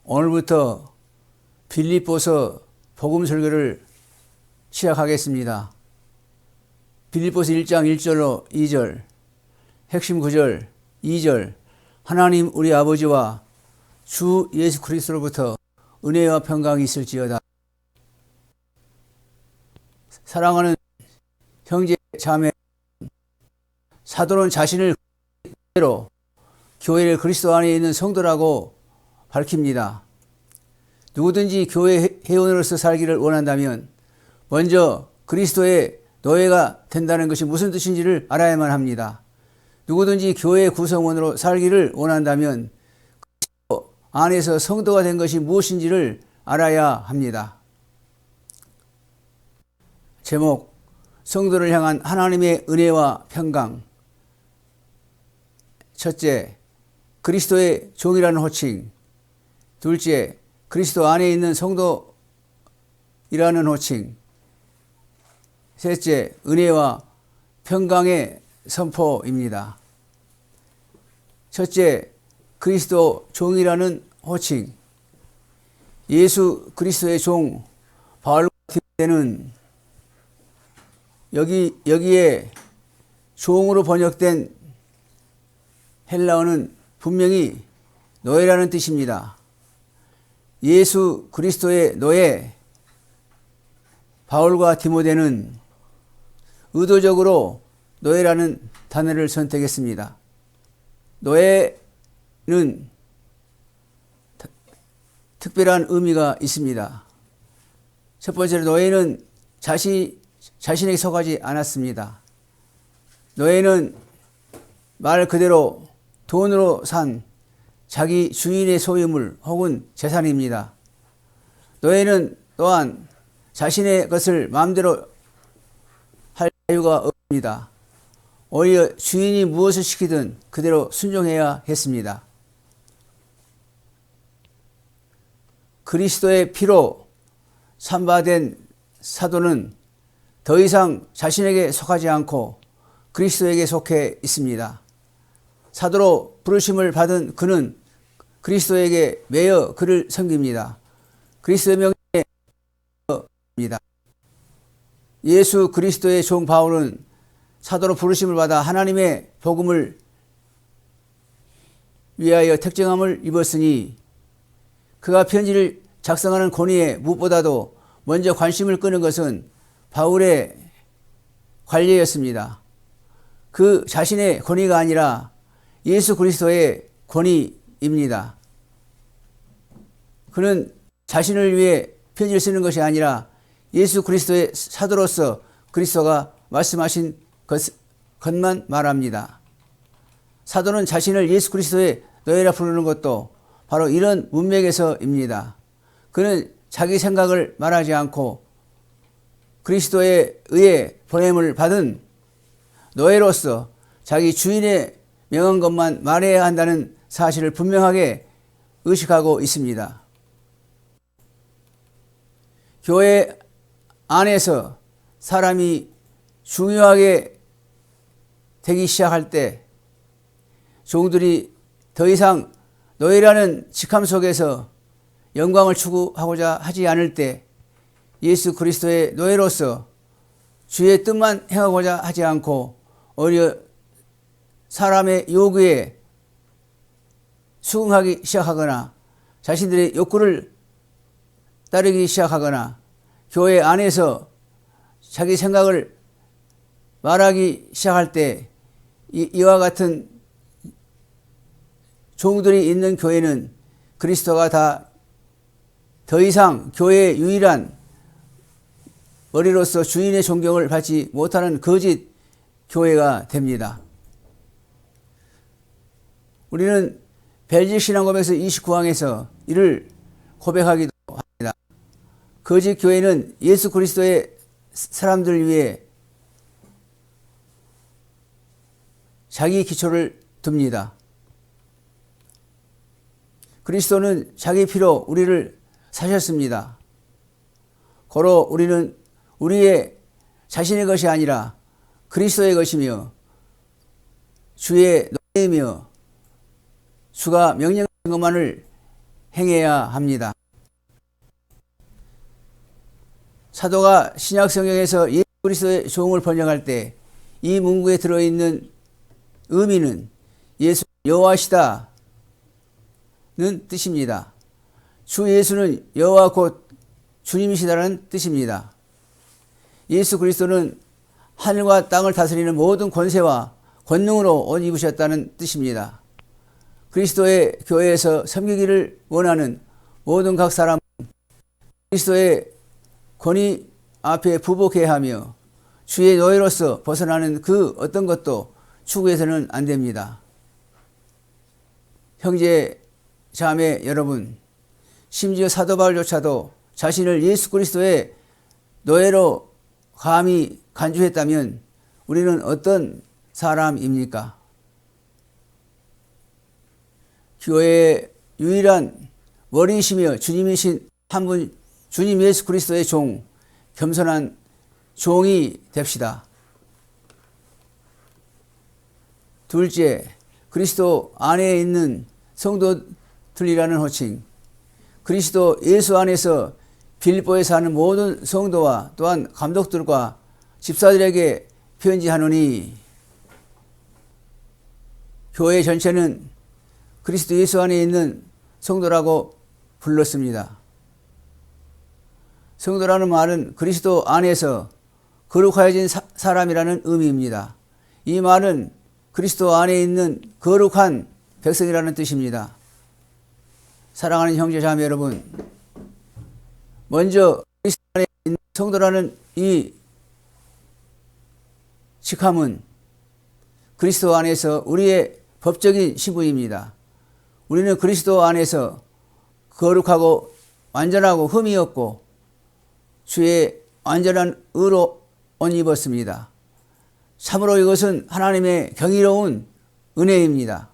오늘부터 빌립보서 복음 설교를 시작하겠습니다. 빌립보서 1장 1절로 2절, 핵심 구절 2절, 하나님 우리 아버지와 주 예수 그리스도로부터 은혜와 평강이 있을지어다. 사랑하는 형제 자매, 사도는 자신을 그대로 교회를 그리스도 안에 있는 성도라고 밝힙니다. 누구든지 교회 회원으로서 살기를 원한다면 먼저 그리스도의 노예가 된다는 것이 무슨 뜻인지를 알아야만 합니다. 누구든지 교회 구성원으로 살기를 원한다면 그리스도 안에서 성도가 된 것이 무엇인지를 알아야 합니다. 제목, 성도를 향한 하나님의 은혜와 평강. 첫째, 그리스도의 종이라는 호칭. 둘째, 그리스도 안에 있는 성도이라는 호칭. 셋째, 은혜와 평강의 선포입니다. 첫째, 그리스도 종이라는 호칭. 예수 그리스도의 종 바울과 디모데는 여기에 종으로 번역된 헬라어는 분명히 노예라는 뜻입니다. 예수 그리스도의 노예 바울과 디모데는 의도적으로 노예라는 단어를 선택했습니다. 노예는 특별한 의미가 있습니다. 첫 번째로 노예는 자신에게 속하지 않았습니다. 노예는 말 그대로 돈으로 산 자기 주인의 소유물 혹은 재산입니다. 노예는 또한 자신의 것을 마음대로 할 자유가 없습니다. 오히려 주인이 무엇을 시키든 그대로 순종해야 했습니다. 그리스도의 피로 산바된 사도는 더 이상 자신에게 속하지 않고 그리스도에게 속해 있습니다. 사도로 부르심을 받은 그는 그리스도에게 매여 그를 섬깁니다. 그리스도의 명예에 매여입니다. 예수 그리스도의 종 바울은 사도로 부르심을 받아 하나님의 복음을 위하여 택정함을 입었으니 그가 편지를 작성하는 권위에 무엇보다도 먼저 관심을 끄는 것은 바울의 관리였습니다. 그 자신의 권위가 아니라 예수 그리스도의 권위입니다. 그는 자신을 위해 편지를 쓰는 것이 아니라 예수 그리스도의 사도로서 그리스도가 말씀하신 것만 말합니다. 사도는 자신을 예수 그리스도의 노예라 부르는 것도 바로 이런 문맥에서입니다. 그는 자기 생각을 말하지 않고 그리스도에 의해 보냄을 받은 노예로서 자기 주인의 명한 것만 말해야 한다는 사실을 분명하게 의식하고 있습니다. 교회 안에서 사람이 중요하게 되기 시작할 때 종들이 더 이상 노예라는 직함 속에서 영광을 추구하고자 하지 않을 때 예수 그리스도의 노예로서 주의 뜻만 행하고자 하지 않고 오히려 사람의 요구에 수긍하기 시작하거나 자신들의 욕구를 따르기 시작하거나 교회 안에서 자기 생각을 말하기 시작할 때 이와 같은 종들이 있는 교회는 그리스도가 더 이상 교회의 유일한 머리로서 주인의 존경을 받지 못하는 거짓 교회가 됩니다. 우리는 벨직 신앙고백서 29항에서 이를 고백하기도 합니다. 거짓 교회는 예수 그리스도의 사람들 위해 자기 기초를 둡니다. 그리스도는 자기 피로 우리를 사셨습니다. 고로 우리는 우리의 자신의 것이 아니라 그리스도의 것이며 주의 노예이며 주가 명령하신 것만을 행해야 합니다. 사도가 신약 성경에서 예수 그리스도의 종을 번역할 때 이 문구에 들어있는 의미는 예수 여호와시다는 뜻입니다. 주 예수는 여호와 곧 주님이시다는 뜻입니다. 예수 그리스도는 하늘과 땅을 다스리는 모든 권세와 권능으로 옷 입으셨다는 뜻입니다. 그리스도의 교회에서 섬기기를 원하는 모든 각 사람은 그리스도의 권위 앞에 부복해야 하며 주의 노예로서 벗어나는 그 어떤 것도 추구해서는 안 됩니다. 형제 자매 여러분, 심지어 사도 바울조차도 자신을 예수 그리스도의 노예로 감히 간주했다면 우리는 어떤 사람입니까? 교회의 유일한 머리이시며 주님이신 한 분, 주님 예수 그리스도의 종, 겸손한 종이 됩시다. 둘째, 그리스도 안에 있는 성도들이라는 호칭. 그리스도 예수 안에서 빌립보에 사는 모든 성도와 또한 감독들과 집사들에게 편지하노니, 교회 전체는 그리스도 예수 안에 있는 성도라고 불렀습니다. 성도라는 말은 그리스도 안에서 거룩하여진 사람이라는 의미입니다. 이 말은 그리스도 안에 있는 거룩한 백성이라는 뜻입니다. 사랑하는 형제 자매 여러분, 먼저 그리스도 안에 있는 성도라는 이 직함은 그리스도 안에서 우리의 법적인 신분입니다. 우리는 그리스도 안에서 거룩하고 완전하고 흠이 없고 주의 완전한 의로 옷 입었습니다. 참으로 이것은 하나님의 경이로운 은혜입니다.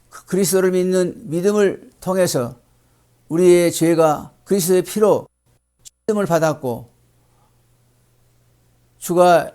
그리스도를 믿는 믿음을 통해서 우리의 죄가 그리스도의 피로 씻음을 받았고 주가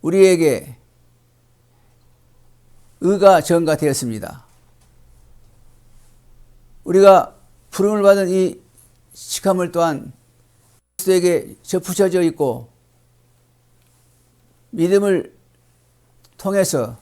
우리에게 의가 전가되었습니다. 우리가 부름을 받은 이 직함을 또한 그리스도에게 접붙여져 있고 믿음을 통해서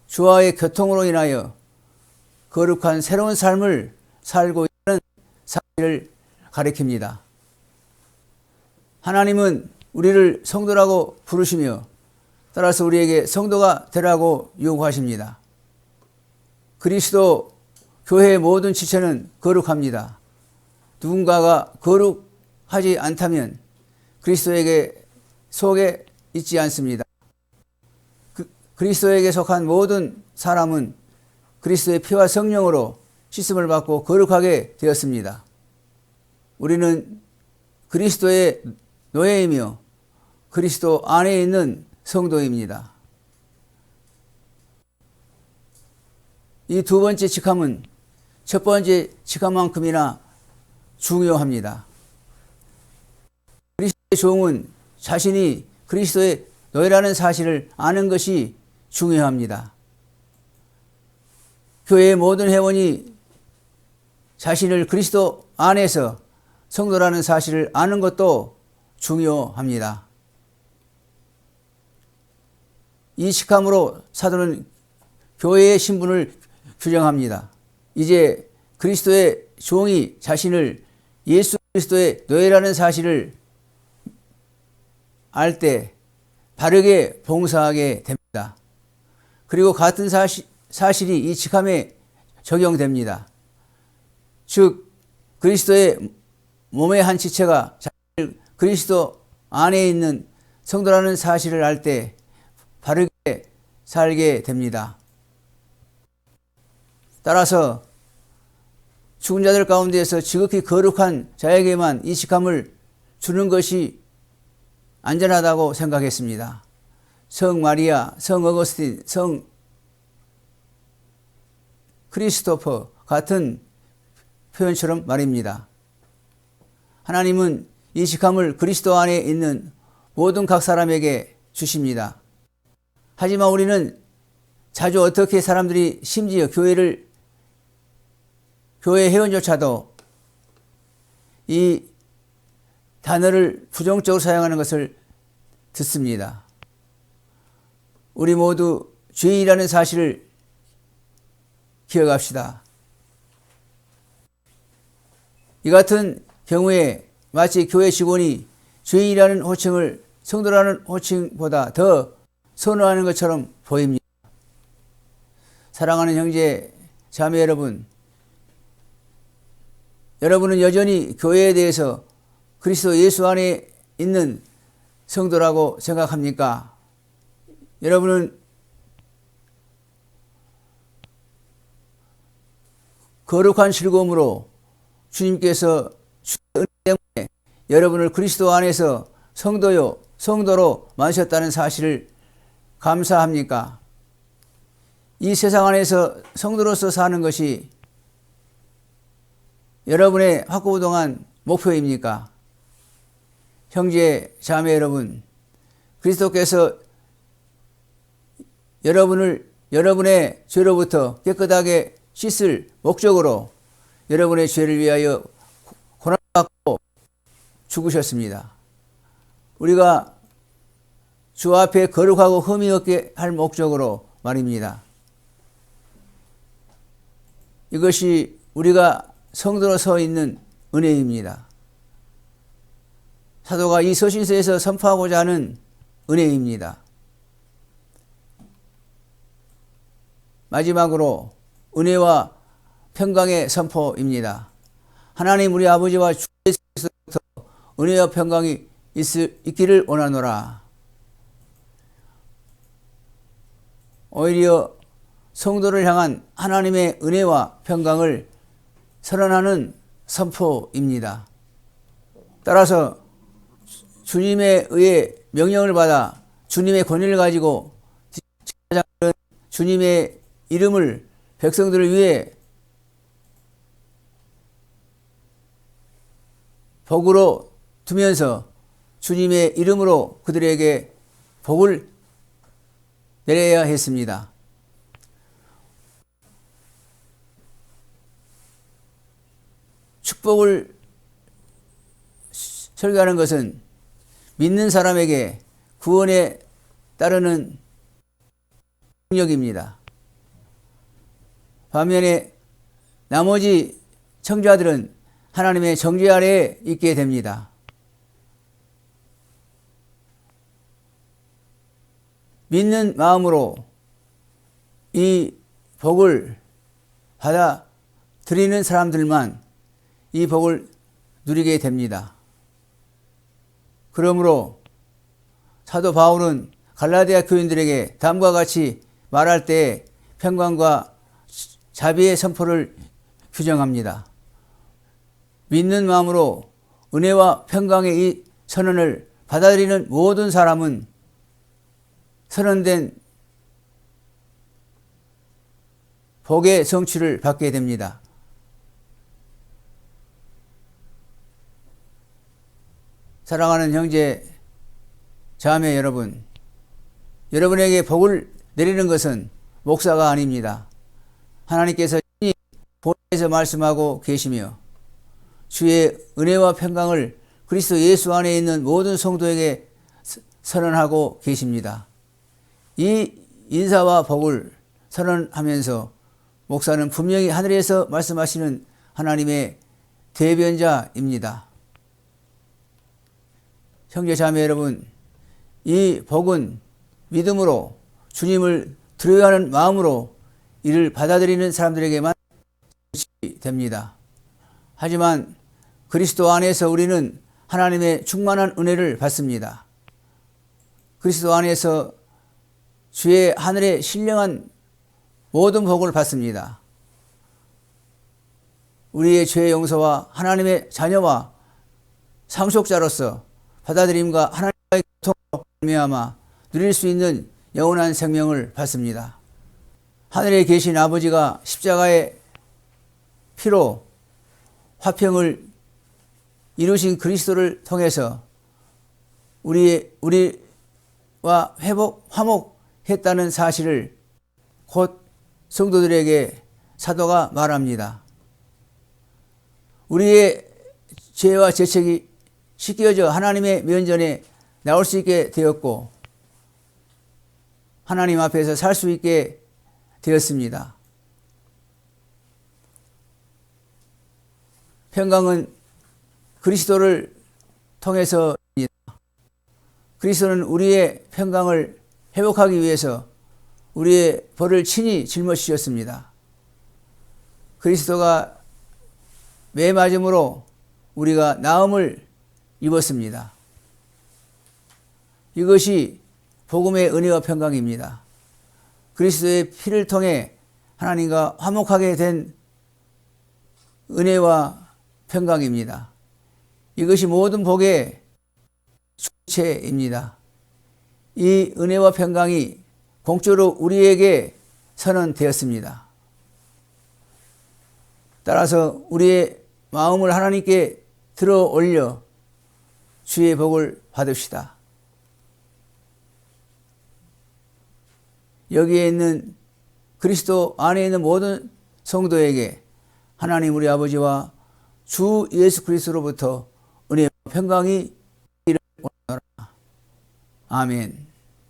주와의 교통으로 인하여 거룩한 새로운 삶을 살고 있는 사실을 가리킵니다. 하나님은 우리를 성도라고 부르시며 따라서 우리에게 성도가 되라고 요구하십니다. 그리스도 교회의 모든 지체는 거룩합니다. 누군가가 거룩하지 않다면 그리스도에게 속에 있지 않습니다. 그리스도에게 속한 모든 사람은 그리스도의 피와 성령으로 씻음을 받고 거룩하게 되었습니다. 우리는 그리스도의 노예이며 그리스도 안에 있는 성도입니다. 이 두 번째 직함은 첫 번째 직함만큼이나 중요합니다. 그리스도의 종은 자신이 그리스도의 노예라는 사실을 아는 것이 중요합니다. 교회의 모든 회원이 자신을 그리스도 안에서 성도라는 사실을 아는 것도 중요합니다. 이 직함으로 사도는 교회의 신분을 규정합니다. 이제 그리스도의 종이 자신을 예수 그리스도의 노예라는 사실을 알 때 바르게 봉사하게 됩니다. 그리고 같은 사실이 이 직함에 적용됩니다. 즉 그리스도의 몸의 한 지체가 자신을 그리스도 안에 있는 성도라는 사실을 알 때 바르게 살게 됩니다. 따라서 죽은 자들 가운데에서 지극히 거룩한 자에게만 이 직함을 주는 것이 안전하다고 생각했습니다. 성 마리아, 성 어거스틴, 성 크리스토퍼 같은 표현처럼 말입니다. 하나님은 이 직함을 그리스도 안에 있는 모든 각 사람에게 주십니다. 하지만 우리는 자주 어떻게 사람들이 심지어 교회 회원조차도 이 단어를 부정적으로 사용하는 것을 듣습니다. 우리 모두 죄인이라는 사실을 기억합시다. 이 같은 경우에 마치 교회 직원이 죄인이라는 호칭을 성도라는 호칭보다 더 선호하는 것처럼 보입니다. 사랑하는 형제, 자매 여러분, 여러분은 여전히 교회에 대해서 그리스도 예수 안에 있는 성도라고 생각합니까? 여러분은 거룩한 즐거움으로 주님께서 주의 은혜 때문에 여러분을 그리스도 안에서 성도로 만드셨다는 사실을 감사합니까? 이 세상 안에서 성도로서 사는 것이 여러분의 확고부동한 목표입니까? 형제, 자매 여러분, 그리스도께서 여러분의 죄로부터 깨끗하게 씻을 목적으로 여러분의 죄를 위하여 고난받고 죽으셨습니다. 우리가 주 앞에 거룩하고 흠이 없게 할 목적으로 말입니다. 이것이 우리가 성도로 서 있는 은혜입니다. 사도가 이 서신서에서 선포하고자 하는 은혜입니다. 마지막으로 은혜와 평강의 선포입니다. 하나님 우리 아버지와 주 예수께서부터 은혜와 평강이 있기를 원하노라. 오히려 성도를 향한 하나님의 은혜와 평강을 선언하는 선포입니다. 따라서 주님에 의해 명령을 받아 주님의 권위를 가지고 주님의 이름을 백성들을 위해 복으로 두면서 주님의 이름으로 그들에게 복을 내려야 했습니다. 축복을 설교하는 것은 믿는 사람에게 구원에 따르는 능력입니다. 반면에 나머지 청자들은 하나님의 정죄 아래에 있게 됩니다. 믿는 마음으로 이 복을 받아들이는 사람들만 이 복을 누리게 됩니다. 그러므로 사도 바울은 갈라디아 교인들에게 다음과 같이 말할 때 평강과 자비의 선포를 규정합니다. 믿는 마음으로 은혜와 평강의 이 선언을 받아들이는 모든 사람은 선언된 복의 성취를 받게 됩니다. 사랑하는 형제, 자매 여러분, 여러분에게 복을 내리는 것은 목사가 아닙니다. 하나님께서 본에서 말씀하고 계시며 주의 은혜와 평강을 그리스도 예수 안에 있는 모든 성도에게 선언하고 계십니다. 이 인사와 복을 선언하면서 목사는 분명히 하늘에서 말씀하시는 하나님의 대변자입니다. 형제 자매 여러분, 이 복은 믿음으로 주님을 들어야 하는 마음으로 이를 받아들이는 사람들에게만 됩니다. 하지만 그리스도 안에서 우리는 하나님의 충만한 은혜를 받습니다. 그리스도 안에서 주의 하늘의 신령한 모든 복을 받습니다. 우리의 죄의 용서와 하나님의 자녀와 상속자로서 받아들임과 하나님과의 교통으로 말미암아 누릴 수 있는 영원한 생명을 받습니다. 하늘에 계신 아버지가 십자가의 피로 화평을 이루신 그리스도를 통해서 우리와 화목했다는 사실을 곧 성도들에게 사도가 말합니다. 우리의 죄와 죄책이 씻겨져 하나님의 면전에 나올 수 있게 되었고 하나님 앞에서 살 수 있게 되었습니다. 평강은 그리스도를 통해서입니다. 그리스도는 우리의 평강을 회복하기 위해서 우리의 벌을 친히 짊어지셨습니다. 그리스도가 매 맞음으로 우리가 나음을 입었습니다. 이것이 복음의 은혜와 평강입니다. 그리스도의 피를 통해 하나님과 화목하게 된 은혜와 평강입니다. 이것이 모든 복의 주체입니다. 이 은혜와 평강이 공짜로 우리에게 선언되었습니다. 따라서 우리의 마음을 하나님께 들어 올려 주의 복을 받읍시다. 여기에 있는 그리스도 안에 있는 모든 성도에게 하나님 우리 아버지와 주 예수 그리스도로부터 은혜와 평강이 있기를 원하노라. 아멘.